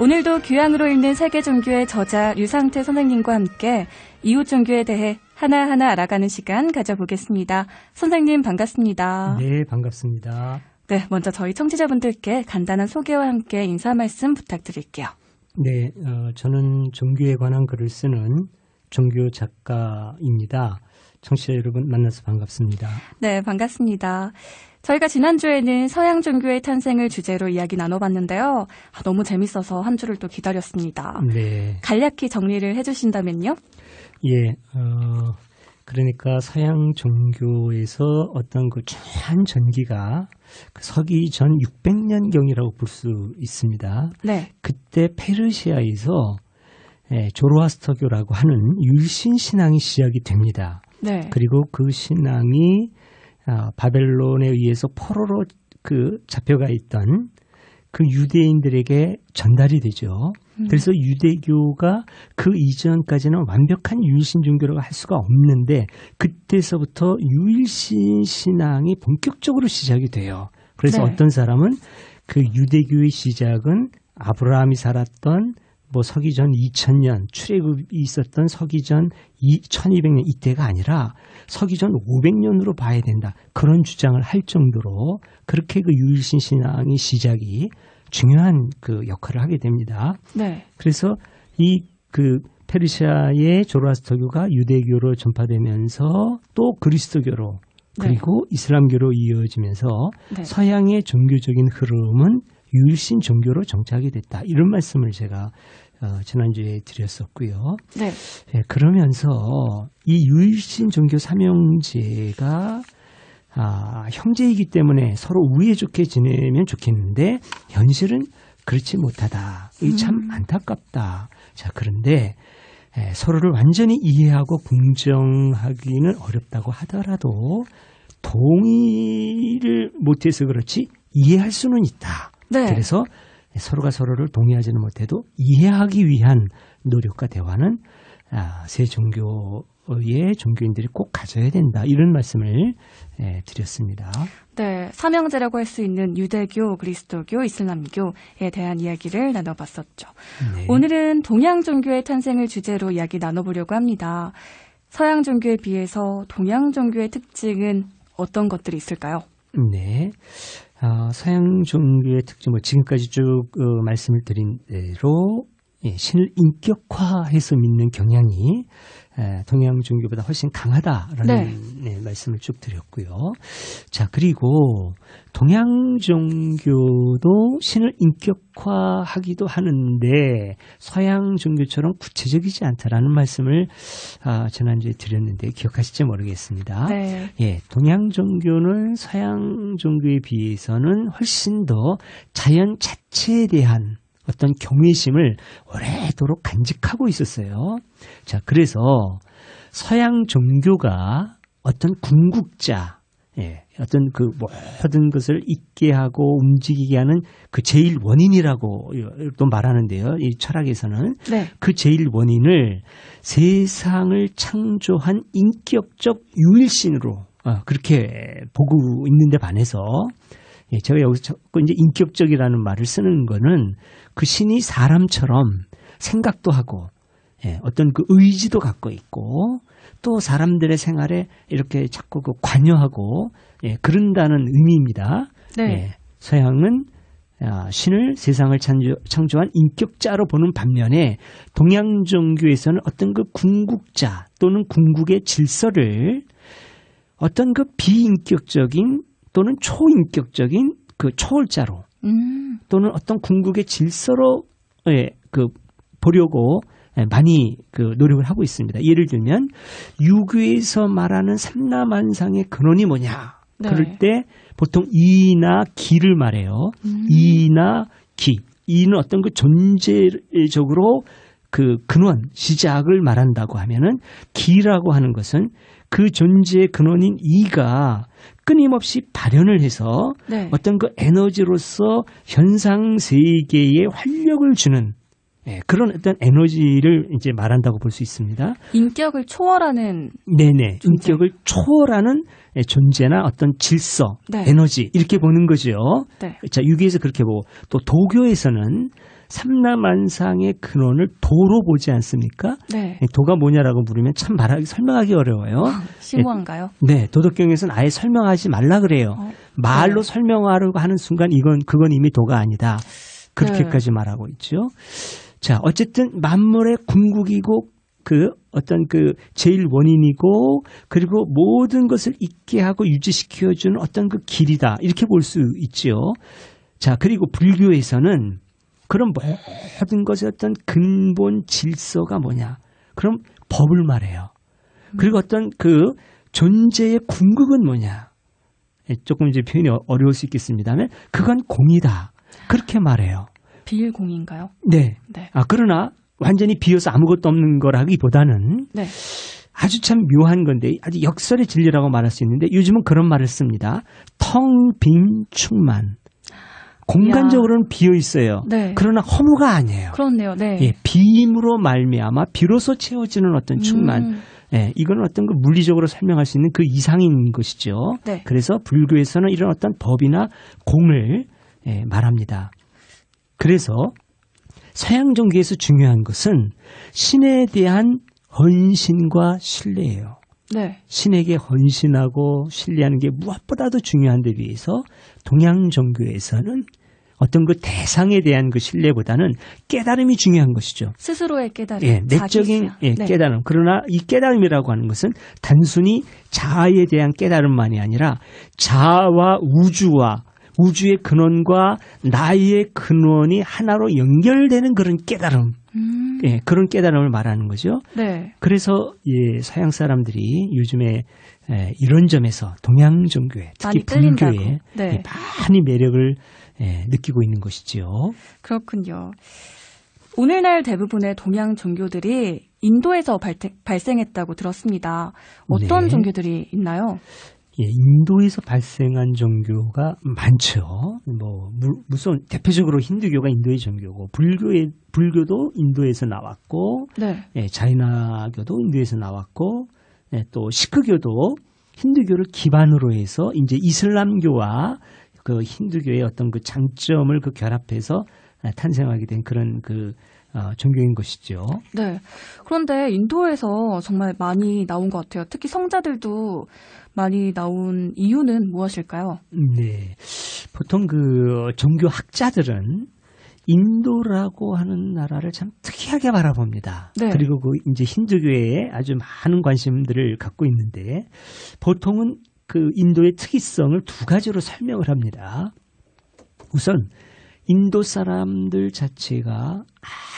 오늘도 교양으로 읽는 세계 종교의 저자 류상태 선생님과 함께 이웃 종교에 대해 하나하나 알아가는 시간 가져보겠습니다. 선생님 반갑습니다. 네, 반갑습니다. 네, 먼저 저희 청취자분들께 간단한 소개와 함께 인사 말씀 부탁드릴게요. 네, 저는 종교에 관한 글을 쓰는 종교 작가입니다. 청취자 여러분 만나서 반갑습니다. 네, 반갑습니다. 저희가 지난주에는 서양 종교의 탄생을 주제로 이야기 나눠봤는데요. 너무 재밌어서 한 주를 또 기다렸습니다. 네. 간략히 정리를 해주신다면요? 예, 그러니까 서양 종교에서 어떤 그 중요한 전기가 서기 전 600년경이라고 볼 수 있습니다. 네. 그때 페르시아에서 조로아스터교라고 하는 율신 신앙이 시작이 됩니다. 네. 그리고 그 신앙이 바벨론에 의해서 포로로 잡혀가 있던 그 유대인들에게 전달이 되죠. 그래서 유대교가 그 이전까지는 완벽한 유일신 종교라고 할 수가 없는데 그때서부터 유일신 신앙이 본격적으로 시작이 돼요. 그래서 네. 어떤 사람은 그 유대교의 시작은 아브라함이 살았던 서기전 2000년 출애굽이 있었던 서기전 1200년 이때가 아니라 서기전 500년으로 봐야 된다. 그런 주장을 할 정도로 그렇게 그 유일신 신앙의 시작이 중요한 그 역할을 하게 됩니다. 네. 그래서 이 페르시아의 조로아스터교가 유대교로 전파되면서 또 그리스도교로 그리고 이슬람교로 이어지면서 네. 서양의 종교적인 흐름은 유일신 종교로 정착이 됐다. 이런 말씀을 제가 지난주에 드렸었고요. 네. 예, 그러면서 이 유일신 종교 삼형제가 형제이기 때문에 서로 우애 좋게 지내면 좋겠는데 현실은 그렇지 못하다. 이게 참 안타깝다. 자, 그런데 서로를 완전히 이해하고 긍정하기는 어렵다고 하더라도 동의를 못해서 그렇지 이해할 수는 있다. 네. 그래서 서로가 서로를 동의하지는 못해도 이해하기 위한 노력과 대화는 세 종교의 종교인들이 꼭 가져야 된다. 이런 말씀을 드렸습니다. 네, 삼형제라고 할 수 있는 유대교, 그리스도교, 이슬람교에 대한 이야기를 나눠봤었죠. 네. 오늘은 동양 종교의 탄생을 주제로 이야기 나눠보려고 합니다. 서양 종교에 비해서 동양 종교의 특징은 어떤 것들이 있을까요? 네. 서양 종교의 특징, 지금까지 쭉 말씀을 드린 대로 신을 인격화해서 믿는 경향이 동양 종교보다 훨씬 강하다라는 말씀을 쭉 드렸고요. 자, 그리고 동양 종교도 신을 인격화하기도 하는데 서양 종교처럼 구체적이지 않다라는 말씀을 지난주에 드렸는데 기억하실지 모르겠습니다. 네. 예, 동양 종교는 서양 종교에 비해서는 훨씬 더 자연 자체에 대한 어떤 경외심을 오래도록 간직하고 있었어요. 자, 그래서 서양 종교가 어떤 궁극자, 어떤 모든 것을 있게 하고 움직이게 하는 그 제일 원인이라고 또 말하는데요. 이 철학에서는 네. 그 제일 원인을 세상을 창조한 인격적 유일신으로 그렇게 보고 있는데 반해서 제가 여기서 자꾸 이제 인격적이라는 말을 쓰는 거는 그 신이 사람처럼 생각도 하고 어떤 그 의지도 갖고 있고 또 사람들의 생활에 이렇게 자꾸 관여하고 그런다는 의미입니다. 네. 서양은 신을 세상을 창조한 인격자로 보는 반면에 동양 종교에서는 어떤 그 궁극자 또는 궁극의 질서를 어떤 그 비인격적인 또는 초인격적인 그 초월자로 또는 어떤 궁극의 질서로 보려고 많이 노력을 하고 있습니다. 예를 들면 유교에서 말하는 삼라만상의 근원이 뭐냐? 네. 그럴 때 보통 이나 기를 말해요. 이나 기. 이는 어떤 그 존재적으로 그 근원, 시작을 말한다고 하면은 기라고 하는 것은 그 존재의 근원인 이가 끊임없이 발현을 해서 어떤 그 에너지로서 현상 세계에 활력을 주는 그런 어떤 에너지를 이제 말한다고 볼 수 있습니다. 인격을 초월하는 네네. 존재. 인격을 초월하는 존재나 어떤 질서, 에너지 이렇게 보는 거죠. 네. 자, 유교에서 그렇게 보고 또 도교에서는 삼라만상의 근원을 도로 보지 않습니까? 네. 도가 뭐냐라고 물으면 참 설명하기 어려워요. 심오한가요? 네, 도덕경에서는 아예 설명하지 말라 그래요. 말로 네. 설명하려고 하는 순간 그건 이미 도가 아니다. 그렇게까지 말하고 있죠. 자, 어쨌든 만물의 궁극이고 제일 원인이고 그리고 모든 것을 있게 하고 유지시켜주는 어떤 그 길이다. 이렇게 볼 수 있지요. 자, 그리고 불교에서는 그런 모든 것의 어떤 근본 질서가 뭐냐. 그럼 법을 말해요. 그리고 어떤 그 존재의 궁극은 뭐냐. 조금 이제 표현이 어려울 수 있겠습니다만 그건 공이다. 그렇게 말해요. 비일공인가요? 네. 네. 그러나 완전히 비어서 아무것도 없는 거라기보다는 네. 아주 참 묘한 건데 아주 역설의 진리라고 말할 수 있는데 요즘은 그런 말을 씁니다. 텅 빈 충만. 공간적으로는 비어 있어요. 네. 그러나 허무가 아니에요. 그렇네요. 네. 예, 빔으로 말미암아 비로소 채워지는 어떤 충만. 예, 이건 어떤 그 물리적으로 설명할 수 있는 그 이상인 것이죠. 네. 그래서 불교에서는 이런 어떤 법이나 공을 말합니다. 그래서 서양 종교에서 중요한 것은 신에 대한 헌신과 신뢰예요. 네. 신에게 헌신하고 신뢰하는 게 무엇보다도 중요한 데 비해서 동양 종교에서는 어떤 그 대상에 대한 그 신뢰보다는 깨달음이 중요한 것이죠. 스스로의 깨달음. 예, 내적인 네. 깨달음. 그러나 이 깨달음이라고 하는 것은 단순히 자아에 대한 깨달음만이 아니라 자아와 우주의 근원과 나의 근원이 하나로 연결되는 그런 깨달음. 예, 그런 깨달음을 말하는 거죠. 네. 그래서 서양 사람들이 요즘에 이런 점에서 동양 종교에 특히 많이 끌린다고. 불교에 네. 많이 매력을 느끼고 있는 것이죠. 그렇군요. 오늘날 대부분의 동양 종교들이 인도에서 발생했다고 들었습니다. 어떤 네. 종교들이 있나요? 예, 인도에서 발생한 종교가 많죠. 무슨 대표적으로 힌두교가 인도의 종교고 불교도 인도에서 나왔고, 네. 예, 자이나교도 인도에서 나왔고, 또 시크교도 힌두교를 기반으로 해서 이제 이슬람교와 그 힌두교의 어떤 그 장점을 결합해서 탄생하게 된 그런 종교인 것이죠. 네. 그런데 인도에서 정말 많이 나온 것 같아요. 특히 성자들도 많이 나온 이유는 무엇일까요? 네. 보통 종교 학자들은 인도라고 하는 나라를 참 특이하게 바라봅니다. 네. 그리고 이제 힌두교에 아주 많은 관심들을 갖고 있는데 보통은 인도의 특이성을 두 가지로 설명을 합니다. 우선 인도 사람들 자체가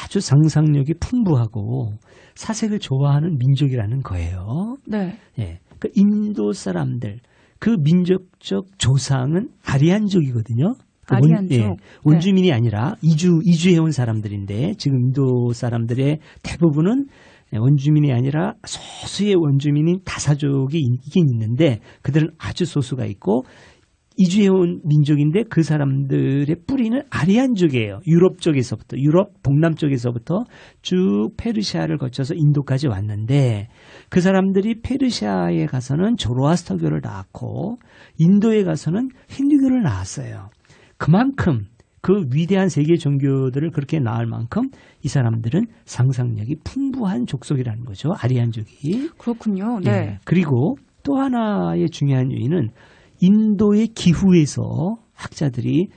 아주 상상력이 풍부하고 사색을 좋아하는 민족이라는 거예요. 네. 예. 인도 사람들, 그 민족적 조상은 아리안족이거든요. 아리안족. 원주민이 아니라 이주해온 사람들인데 지금 인도 사람들의 대부분은 원주민이 아니라 소수의 원주민인 다사족이 있긴 있는데 그들은 아주 소수가 있고 이주해온 민족인데 그 사람들의 뿌리는 아리안족이에요. 유럽 동남쪽에서부터 쭉 페르시아를 거쳐서 인도까지 왔는데 그 사람들이 페르시아에 가서는 조로아스터교를 낳았고 인도에 가서는 힌두교를 낳았어요. 그만큼 그 위대한 세계 종교들을 그렇게 낳을 만큼 이 사람들은 상상력이 풍부한 족속이라는 거죠. 아리안족이. 그렇군요. 네. 예. 그리고 또 하나의 중요한 요인은 인도의 기후에서 학자들이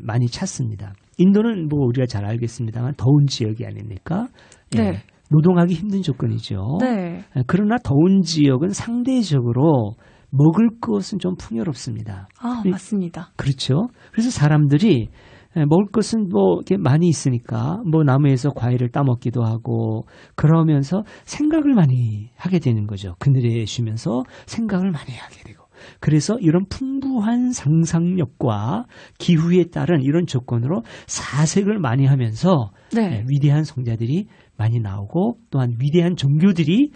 많이 찾습니다. 인도는 우리가 잘 알겠습니다만 더운 지역이 아닙니까? 네. 노동하기 힘든 조건이죠. 네. 그러나 더운 지역은 상대적으로 먹을 것은 좀 풍요롭습니다. 맞습니다. 그렇죠. 그래서 사람들이 먹을 것은 이렇게 많이 있으니까 나무에서 과일을 따먹기도 하고 그러면서 생각을 많이 하게 되는 거죠. 그늘에 쉬면서 생각을 많이 하게 되고. 그래서 이런 풍부한 상상력과 기후에 따른 이런 조건으로 사색을 많이 하면서 네. 위대한 성자들이 많이 나오고 또한 위대한 종교들이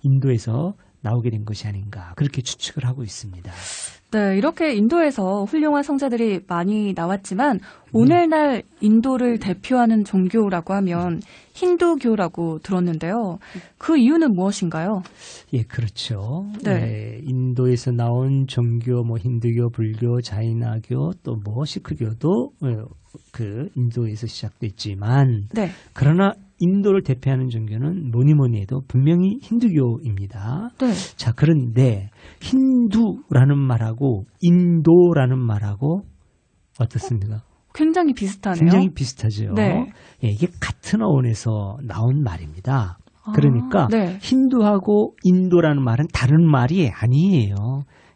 인도에서 나오게 된 것이 아닌가 그렇게 추측을 하고 있습니다. 네, 이렇게 인도에서 훌륭한 성자들이 많이 나왔지만 오늘날 인도를 대표하는 종교라고 하면 힌두교라고 들었는데요. 그 이유는 무엇인가요? 예, 그렇죠. 네. 인도에서 나온 종교, 힌두교, 불교, 자이나교, 또 시크교도 그 인도에서 시작됐지만 네. 그러나 인도를 대표하는 종교는 뭐니 해도 분명히 힌두교입니다. 네. 자, 그런데 힌두라는 말하고 인도라는 말하고 어떻습니까? 굉장히 비슷하네요. 굉장히 비슷하죠. 네. 예, 이게 같은 어원에서 나온 말입니다. 그러니까 네. 힌두하고 인도라는 말은 다른 말이 아니에요.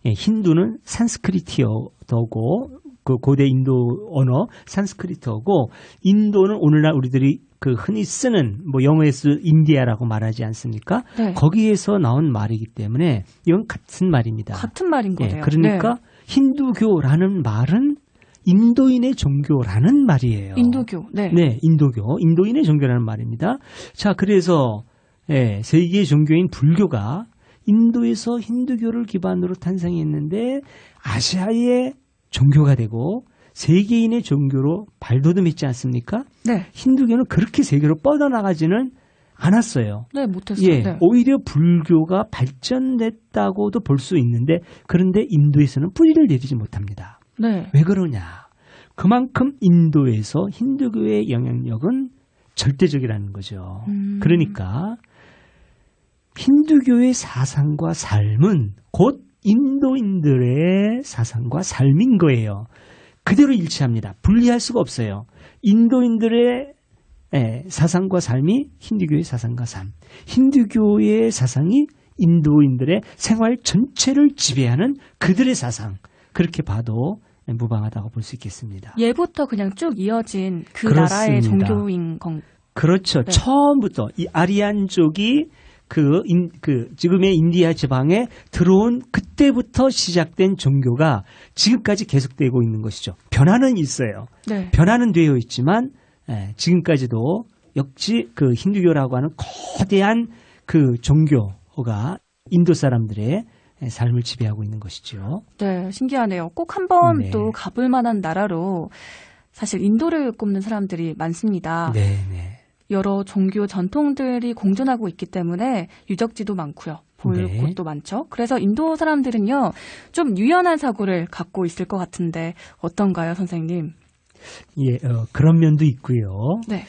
예, 힌두는 산스크리트어고 그 고대 인도 언어 산스크리트어고 인도는 오늘날 우리들이 그 흔히 쓰는 뭐 영어에서 인디아라고 말하지 않습니까? 네. 거기에서 나온 말이기 때문에 이건 같은 말입니다. 같은 말인 거네요. 예, 그러니까 힌두교라는 말은 인도인의 종교라는 말이에요. 인도교. 네. 네, 인도교, 인도인의 종교라는 말입니다. 자, 그래서 예, 세계의 종교인 불교가 인도에서 힌두교를 기반으로 탄생했는데 아시아의 종교가 되고 세계인의 종교로 발돋움했지 않습니까? 네. 힌두교는 그렇게 세계로 뻗어나가지는 않았어요. 네, 못했어요. 예, 네. 오히려 불교가 발전됐다고도 볼 수 있는데 그런데 인도에서는 뿌리를 내리지 못합니다. 네. 왜 그러냐? 그만큼 인도에서 힌두교의 영향력은 절대적이라는 거죠. 그러니까 힌두교의 사상과 삶은 곧 인도인들의 사상과 삶인 거예요. 그대로 일치합니다. 분리할 수가 없어요. 인도인들의 사상과 삶이 힌두교의 사상과 삶, 힌두교의 사상이 인도인들의 생활 전체를 지배하는 그들의 사상, 그렇게 봐도 무방하다고 볼 수 있겠습니다. 예부터 그냥 쭉 이어진 그 그렇습니다. 나라의 종교인 건. 그렇죠. 네. 처음부터 이 아리안족이 지금의 인디아 지방에 들어온 그때부터 시작된 종교가 지금까지 계속되고 있는 것이죠. 변화는 있어요. 네. 변화는 되어 있지만 지금까지도 역시 그 힌두교라고 하는 거대한 그 종교가 인도 사람들의 삶을 지배하고 있는 것이죠. 네, 신기하네요. 꼭 한번 네. 또 가볼 만한 나라로 사실 인도를 꼽는 사람들이 많습니다. 네, 네. 여러 종교 전통들이 공존하고 있기 때문에 유적지도 많고요. 볼 네. 곳도 많죠. 그래서 인도 사람들은요, 좀 유연한 사고를 갖고 있을 것 같은데 어떤가요, 선생님? 예, 그런 면도 있고요. 네,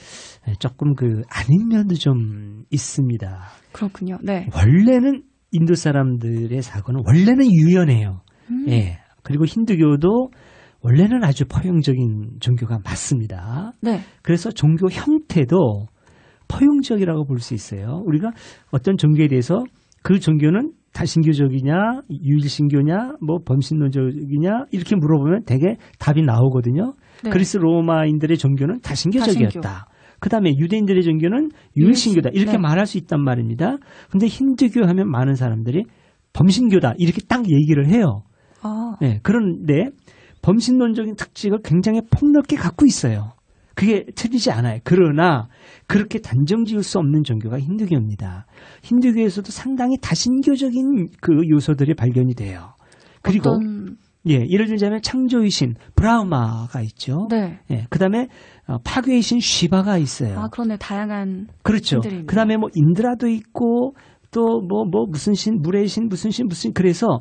조금 아닌 면도 좀 있습니다. 그렇군요. 네. 원래는 인도 사람들의 사고는 원래는 유연해요. 예. 그리고 힌두교도 원래는 아주 포용적인 종교가 맞습니다. 네. 그래서 종교 형태도 포용적이라고 볼 수 있어요. 우리가 어떤 종교에 대해서 그 종교는 다신교적이냐, 유일신교냐, 뭐 범신론적이냐 이렇게 물어보면 대개 답이 나오거든요. 네. 그리스 로마인들의 종교는 다신교적이었다. 그다음에 유대인들의 종교는 유일신교다. 이렇게 네. 말할 수 있단 말입니다. 근데 힌두교 하면 많은 사람들이 범신교다. 이렇게 딱 얘기를 해요. 아, 네, 그런데 범신론적인 특징을 굉장히 폭넓게 갖고 있어요. 그게 틀리지 않아요. 그러나 그렇게 단정 지을 수 없는 종교가 힌두교입니다. 힌두교에서도 상당히 다신교적인 그 요소들이 발견이 돼요. 그리고 예를 들자면 창조의 신 브라흐마가 있죠. 네. 예, 그다음에 파괴의 신 쉬바가 있어요. 아, 그러네. 다양한 그렇죠. 신들이 있네요. 그다음에 뭐 인드라도 있고 또 무슨 신, 물의 신, 무슨 신, 그래서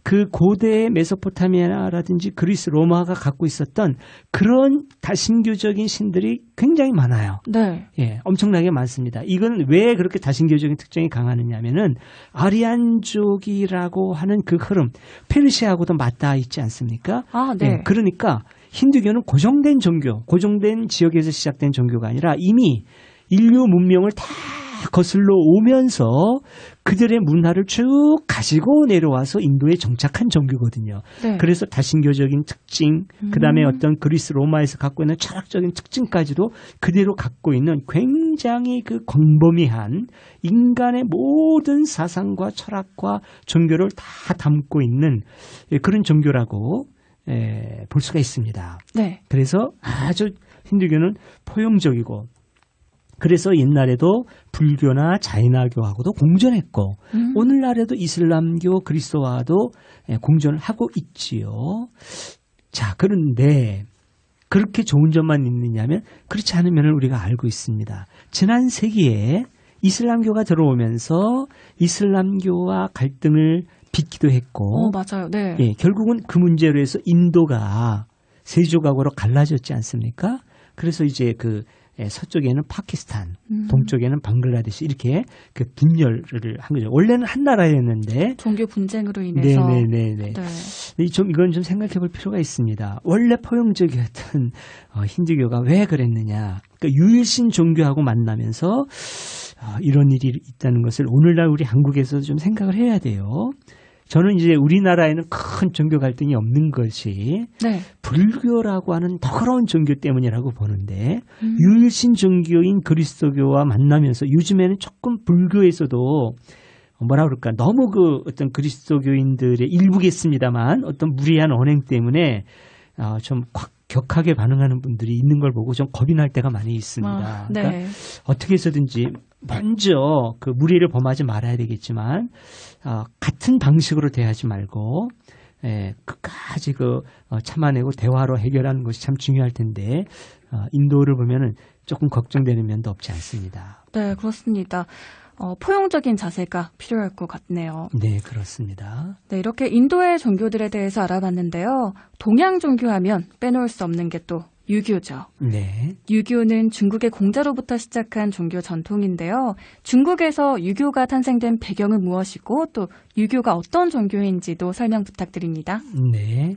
그 고대 메소포타미아라든지 그리스 로마가 갖고 있었던 그런 다신교적인 신들이 굉장히 많아요. 네. 예, 엄청나게 많습니다. 이건 왜 그렇게 다신교적인 특징이 강하느냐면은 아리안족이라고 하는 그 흐름, 페르시아하고도 맞닿아 있지 않습니까? 아, 네. 예, 그러니까 힌두교는 고정된 종교, 고정된 지역에서 시작된 종교가 아니라 이미 인류 문명을 다 거슬러 오면서 그들의 문화를 쭉 가지고 내려와서 인도에 정착한 종교거든요. 네. 그래서 다신교적인 특징, 그다음에 어떤 그리스 로마에서 갖고 있는 철학적인 특징까지도 그대로 갖고 있는 굉장히 그 광범위한 인간의 모든 사상과 철학과 종교를 다 담고 있는 그런 종교라고 볼 수가 있습니다. 네. 그래서 아주 힌두교는 포용적이고 그래서 옛날에도 불교나 자이나교하고도 공존했고 오늘날에도 이슬람교, 그리스도와도 공존을 하고 있지요. 자, 그런데 그렇게 좋은 점만 있느냐면 그렇지 않은 면을 우리가 알고 있습니다. 지난 세기에 이슬람교가 들어오면서 이슬람교와 갈등을 빚기도 했고 맞아요. 네. 예, 결국은 그 문제로 해서 인도가 세조각으로 갈라졌지 않습니까? 그래서 이제 그 서쪽에는 파키스탄, 동쪽에는 방글라데시 이렇게 그 분열을 한 거죠. 원래는 한 나라였는데 종교 분쟁으로 인해서 네네네네. 네. 좀 이건 좀 생각해 볼 필요가 있습니다. 원래 포용적이었던 힌두교가 왜 그랬느냐? 그러니까 유일신 종교하고 만나면서 이런 일이 있다는 것을 오늘날 우리 한국에서 좀 생각을 해야 돼요. 저는 이제 우리나라에는 큰 종교 갈등이 없는 것이 네. 불교라고 하는 더러운 종교 때문이라고 보는데 유일신 종교인 그리스도교와 만나면서 요즘에는 조금 불교에서도 뭐라 그럴까 너무 그 어떤 그리스도교인들의 일부겠습니다만 어떤 무리한 언행 때문에 좀 격하게 반응하는 분들이 있는 걸 보고 좀 겁이 날 때가 많이 있습니다. 네. 그러니까 어떻게 해서든지 먼저 그 무리를 범하지 말아야 되겠지만 같은 방식으로 대하지 말고 끝까지 참아내고 대화로 해결하는 것이 참 중요할 텐데 인도를 보면은 조금 걱정되는 면도 없지 않습니다. 네, 그렇습니다. 포용적인 자세가 필요할 것 같네요. 네, 그렇습니다. 네, 이렇게 인도의 종교들에 대해서 알아봤는데요. 동양 종교하면 빼놓을 수 없는 게 또 유교죠. 네. 유교는 중국의 공자로부터 시작한 종교 전통인데요. 중국에서 유교가 탄생된 배경은 무엇이고 또 유교가 어떤 종교인지도 설명 부탁드립니다. 네.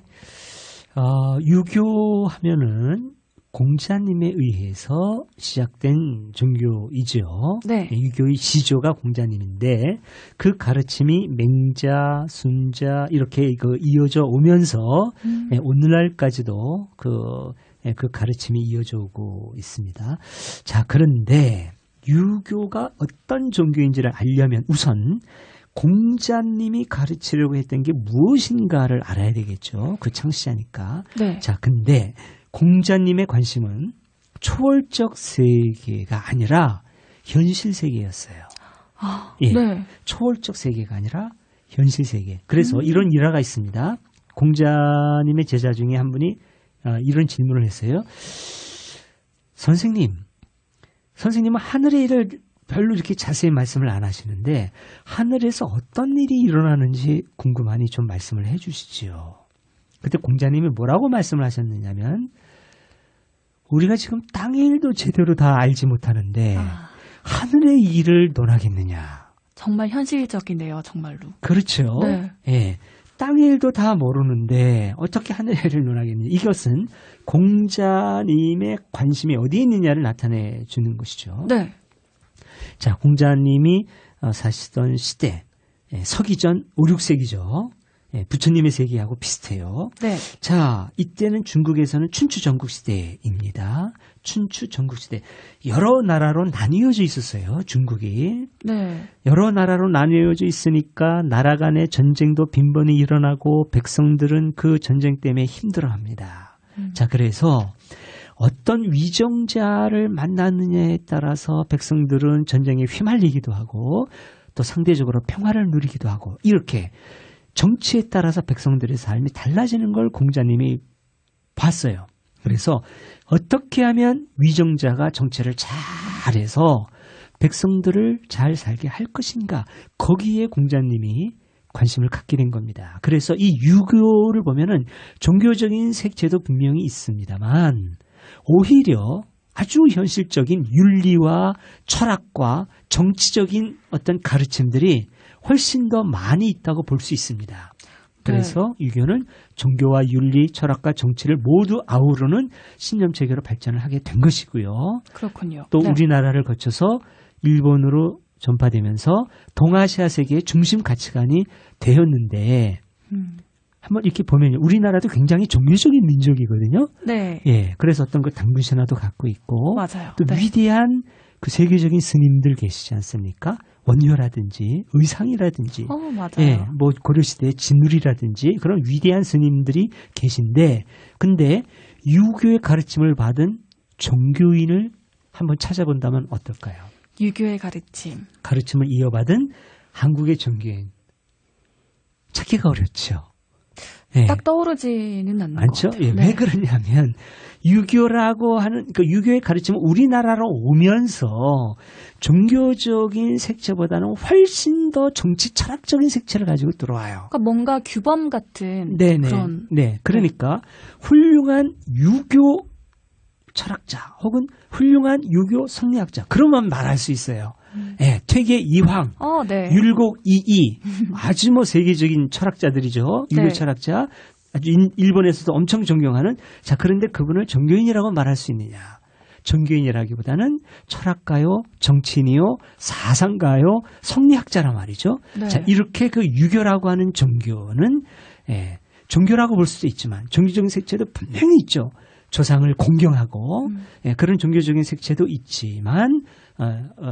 유교 하면은 공자님에 의해서 시작된 종교이죠. 네. 유교의 시조가 공자님인데 그 가르침이 맹자, 순자 이렇게 이어져 오면서 오늘날까지도 그 가르침이 이어져 오고 있습니다. 자, 그런데 유교가 어떤 종교인지를 알려면 우선 공자님이 가르치려고 했던 게 무엇인가를 알아야 되겠죠. 그 창시자니까. 네. 자, 근데 공자님의 관심은 초월적 세계가 아니라 현실 세계였어요. 예, 네. 초월적 세계가 아니라 현실 세계. 그래서 이런 일화가 있습니다. 공자님의 제자 중에 한 분이 이런 질문을 했어요. 선생님은 하늘의 일을 별로 이렇게 자세히 말씀을 안 하시는데 하늘에서 어떤 일이 일어나는지 궁금하니 좀 말씀을 해 주시지요. 그때 공자님이 뭐라고 말씀을 하셨느냐면 우리가 지금 땅의 일도 제대로 다 알지 못하는데 하늘의 일을 논하겠느냐. 정말 현실적이네요, 정말로. 그렇죠. 네. 예. 땅의 일도 다 모르는데 어떻게 하늘의 일을 논하겠느냐. 이것은 공자님의 관심이 어디에 있느냐를 나타내 주는 것이죠. 네. 자, 공자님이 사시던 시대, 서기전 5, 6세기죠. 부처님의 세기하고 비슷해요. 네. 자, 이때는 중국에서는 춘추 전국 시대입니다. 춘추 전국 시대. 여러 나라로 나뉘어져 있었어요, 중국이. 네. 여러 나라로 나뉘어져 있으니까 나라 간의 전쟁도 빈번히 일어나고 백성들은 그 전쟁 때문에 힘들어합니다. 자, 그래서 어떤 위정자를 만나느냐에 따라서 백성들은 전쟁에 휘말리기도 하고 또 상대적으로 평화를 누리기도 하고 이렇게 정치에 따라서 백성들의 삶이 달라지는 걸 공자님이 봤어요. 그래서 어떻게 하면 위정자가 정치를 잘해서 백성들을 잘 살게 할 것인가 거기에 공자님이 관심을 갖게 된 겁니다. 그래서 이 유교를 보면은 종교적인 색채도 분명히 있습니다만 오히려 아주 현실적인 윤리와 철학과 정치적인 어떤 가르침들이 훨씬 더 많이 있다고 볼 수 있습니다. 그래서 유교는 종교와 윤리, 철학과 정치를 모두 아우르는 신념체계로 발전을 하게 된 것이고요. 그렇군요. 또 네. 우리나라를 거쳐서 일본으로 전파되면서 동아시아 세계의 중심 가치관이 되었는데 한번 이렇게 보면 우리나라도 굉장히 종교적인 민족이거든요. 네. 예, 그래서 어떤 그 당군 신화도 갖고 있고 맞아요. 또 네. 위대한 그 세계적인 스님들 계시지 않습니까? 원효라든지 의상이라든지 맞아요. 예, 뭐 고려시대의 진울이라든지 그런 위대한 스님들이 계신데 근데 유교의 가르침을 받은 종교인을 한번 찾아본다면 어떨까요? 유교의 가르침. 가르침을 이어받은 한국의 종교인 찾기가 어렵죠. 예. 딱 떠오르지는 않는 많죠? 것 같아요. 예, 네. 왜 그러냐면 유교라고 하는 그 유교의 가르침은 우리나라로 오면서 종교적인 색채보다는 훨씬 더 정치 철학적인 색채를 가지고 들어와요. 그러니까 뭔가 규범 같은 네네. 그런. 네. 그러니까 훌륭한 유교 철학자 혹은 훌륭한 유교 성리학자 그러면 말할 수 있어요. 네, 퇴계 이황, 네. 율곡 이이 아주 뭐 세계적인 철학자들이죠. 유교 네. 철학자 아주 일본에서도 엄청 존경하는. 자, 그런데 그분을 종교인이라고 말할 수 있느냐? 종교인이라기보다는 철학가요, 정치인이요, 사상가요, 성리학자란 말이죠. 네. 자, 이렇게 그 유교라고 하는 종교는 종교라고 볼 수도 있지만 종교적인 색채도 분명히 있죠. 조상을 공경하고 그런 종교적인 색채도 있지만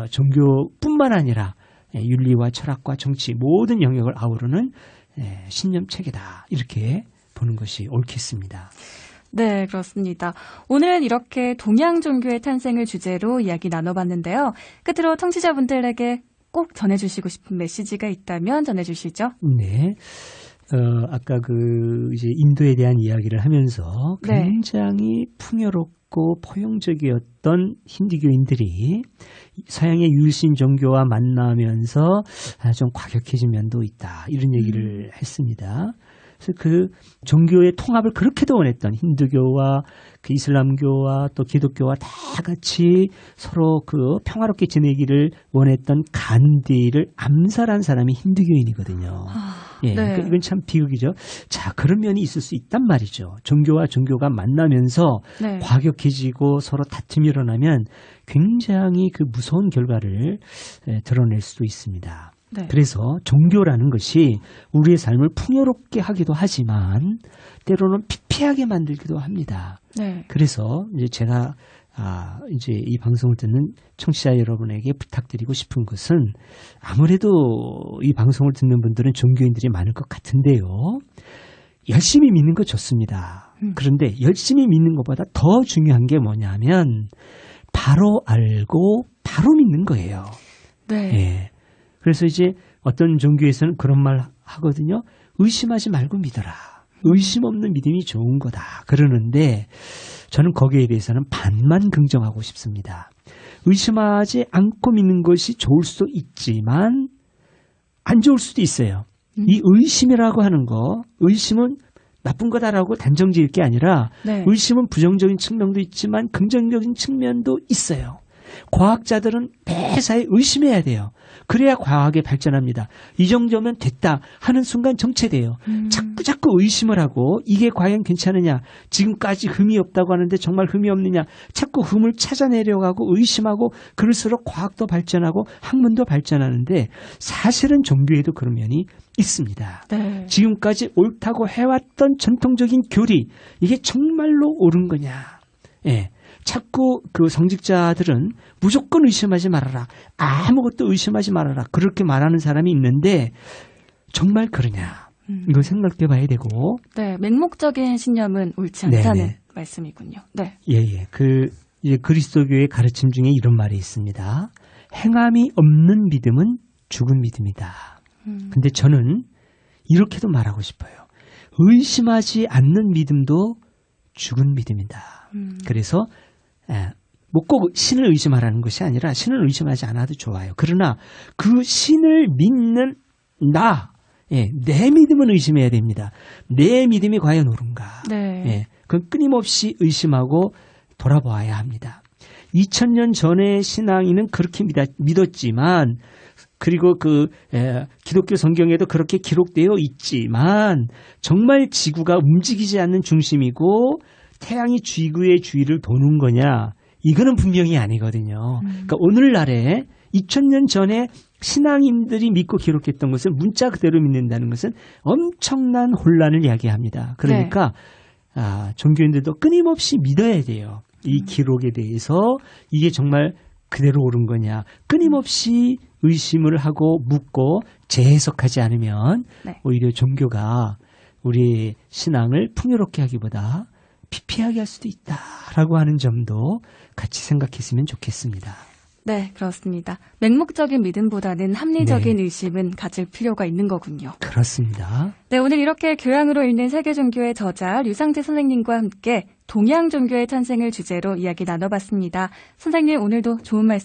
종교뿐만 아니라 윤리와 철학과 정치 모든 영역을 아우르는 신념 체계다. 이렇게 보는 것이 옳겠습니다. 네, 그렇습니다. 오늘은 이렇게 동양 종교의 탄생을 주제로 이야기 나눠봤는데요. 끝으로 청취자분들에게 꼭 전해주시고 싶은 메시지가 있다면 전해주시죠. 네. 아까 이제 인도에 대한 이야기를 하면서 네. 굉장히 풍요롭고 포용적이었던 힌두교인들이 서양의 유일신 종교와 만나면서 좀 과격해진 면도 있다. 이런 얘기를 했습니다. 그래서 그 종교의 통합을 그렇게도 원했던 힌두교와 그 이슬람교와 또 기독교와 다 같이 서로 그 평화롭게 지내기를 원했던 간디를 암살한 사람이 힌두교인이거든요. 예, 네. 그러니까 이건 참 비극이죠. 자, 그런 면이 있을 수 있단 말이죠. 종교와 종교가 만나면서 네. 과격해지고 서로 다툼이 일어나면 굉장히 그 무서운 결과를 드러낼 수도 있습니다. 네. 그래서 종교라는 것이 우리의 삶을 풍요롭게 하기도 하지만 때로는 피폐하게 만들기도 합니다. 네. 그래서 이제 제가 이제 이 방송을 듣는 청취자 여러분에게 부탁드리고 싶은 것은 아무래도 이 방송을 듣는 분들은 종교인들이 많을 것 같은데요. 열심히 믿는 거 좋습니다. 그런데 열심히 믿는 것보다 더 중요한 게 뭐냐면 바로 알고 바로 믿는 거예요. 네. 예. 그래서 이제 어떤 종교에서는 그런 말 하거든요. 의심하지 말고 믿어라. 의심 없는 믿음이 좋은 거다. 그러는데 저는 거기에 대해서는 반만 긍정하고 싶습니다. 의심하지 않고 믿는 것이 좋을 수도 있지만 안 좋을 수도 있어요. 이 의심이라고 하는 거, 의심은 나쁜 거다라고 단정 지을 게 아니라 네. 의심은 부정적인 측면도 있지만 긍정적인 측면도 있어요. 과학자들은 매사에 의심해야 돼요. 그래야 과학이 발전합니다. 이 정도면 됐다 하는 순간 정체돼요. 자꾸 의심을 하고 이게 과연 괜찮으냐, 지금까지 흠이 없다고 하는데 정말 흠이 없느냐, 자꾸 흠을 찾아내려고 하고 의심하고 그럴수록 과학도 발전하고 학문도 발전하는데 사실은 종교에도 그런 면이 있습니다. 네. 지금까지 옳다고 해왔던 전통적인 교리, 이게 정말로 옳은 거냐. 예. 자꾸 그 성직자들은 무조건 의심하지 말아라. 아무것도 의심하지 말아라. 그렇게 말하는 사람이 있는데 정말 그러냐. 이걸 생각해 봐야 되고. 네, 맹목적인 신념은 옳지 않다는 네네. 말씀이군요. 네. 예. 이제 그리스도교의 가르침 중에 이런 말이 있습니다. 행함이 없는 믿음은 죽은 믿음이다. 근데 저는 이렇게도 말하고 싶어요. 의심하지 않는 믿음도 죽은 믿음이다. 그래서 뭐 꼭 신을 의심하라는 것이 아니라 신을 의심하지 않아도 좋아요. 그러나 그 신을 믿는 내 믿음은 의심해야 됩니다. 내 믿음이 과연 옳은가. 네. 그건 끊임없이 의심하고 돌아봐야 합니다. 2000년 전의 신앙인은 그렇게 믿었지만 그리고 기독교 성경에도 그렇게 기록되어 있지만 정말 지구가 움직이지 않는 중심이고 태양이 지구의 주위를 도는 거냐? 이거는 분명히 아니거든요. 그러니까 오늘날에 2000년 전에 신앙인들이 믿고 기록했던 것을 문자 그대로 믿는다는 것은 엄청난 혼란을 이야기합니다. 그러니까 종교인들도 끊임없이 믿어야 돼요. 이 기록에 대해서 이게 정말 그대로 옳은 거냐. 끊임없이 의심을 하고 묻고 재해석하지 않으면 네. 오히려 종교가 우리 신앙을 풍요롭게 하기보다 피폐하게 할 수도 있다라고 하는 점도 같이 생각했으면 좋겠습니다. 네, 그렇습니다. 맹목적인 믿음보다는 합리적인 의심은 가질 필요가 있는 거군요. 그렇습니다. 네, 오늘 이렇게 교양으로 읽는 세계 종교의 저자 류상태 선생님과 함께 동양 종교의 탄생을 주제로 이야기 나눠봤습니다. 선생님, 오늘도 좋은 말씀